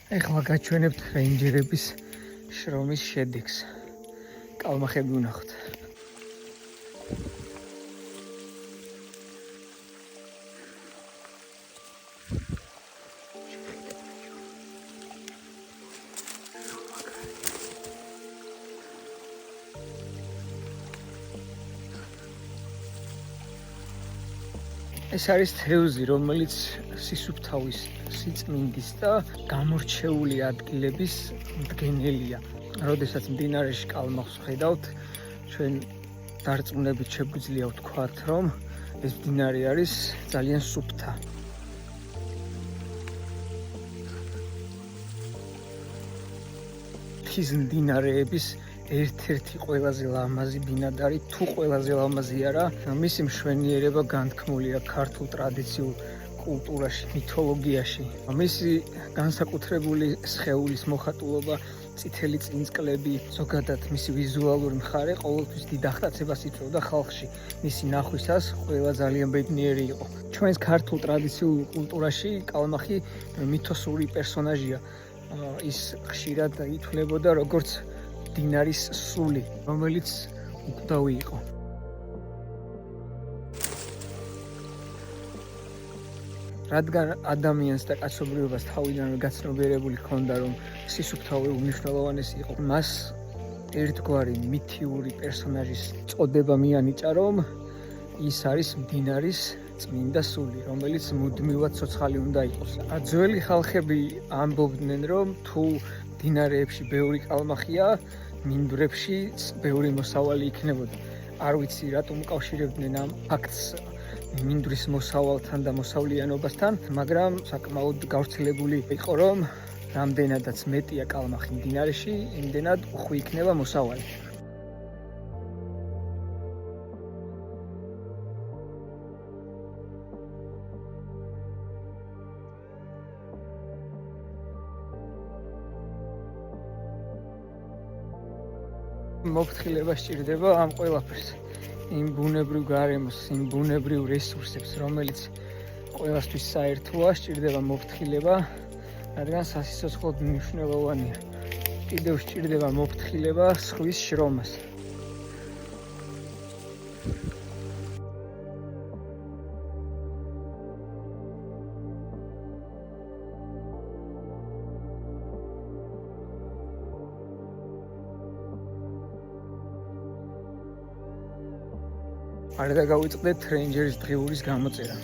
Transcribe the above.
ეხლა გაჩვენებთ რეინჯერების შრომის შედეგს. კალმახები ვნახოთ. ეს არის თევზი, რომელიც სისუფთავის, სიწმინდის და გამორჩეული ადგილების მდგენელია. როდესაც მდინარეში კალმახს ვხედავთ, ჩვენ დარწმუნებით შეგვიძლია ვთქვათ, რომ ეს მდინარე არის ძალიან სუფთა. მთის მდინარეების ერთ-ერთი ყველაზე ლამაზი ბინადარი, თუ ყველაზე ლამაზი არა, მისი მშვენიერება განთქმულია ქართულ ტრადიციულ კულტურაში, მითოლოგიაში. მისი განსაკუთრებული სხეულის მოხატულობა, წითელი წინწკლები, ზოგადად მისი ვიზუალური მხარე ყოველთვის დიდ აღტაცებას იწვევდა ხალხში. მისი ნახვისას ყველა ძალიან ბედნიერი იყო. ჩვენს ქართულ ტრადიციულ კულტურაში კალმახი მითოსური პერსონაჟია. ის ხშირად ითვლებოდა როგორც მდინარის სული, რომელიც უკვდავი იყო. რადგან ადამიანს და კაცობრიობას თავიდანვე გაცნობიერებული ჰქონდა, რომ სისუფთავი უმნიშვნელოვანესი იყო, მას ერთგვარი მითიური პერსონაჟის წოდება მიანიჭა, რომ ის არის მდინარის წმინდა სული, რომელიც მუდმივად ცოცხალი უნდა იყოს. ძველი ხალხები ამბობდნენ, რომ თუ მდინარეებში ბევრი კალმახია, მინდვრებში ბევრი მოსავალი იქნებოდა. არ ვიცი რატომ უკავშირებდნენ ამ ფაქტს მინდვრის მოსავალთან და მოსავლიანობასთან, მაგრამ საკმაოდ გავრცელებული იყო, რომ რამდენადაც მეტია კალმახი მდინარეში, იმდენად უხვი იქნება მოსავალი. მოფრთხილება სჭირდება ამ ყველაფერს. იმ ბუნებრივ გარემოს, იმ ბუნებრივ რესურსებს, რომელიც ყველასთვის საერთოა, სჭირდება მოფრთხილება, რადგან სასიცოცხლოდ მნიშვნელოვანია. კიდევ სჭირდება მოფრთხილება ზღვის შრომას. არ დაგავიწყდეთ რეინჯერის დღიურის გამოწერა.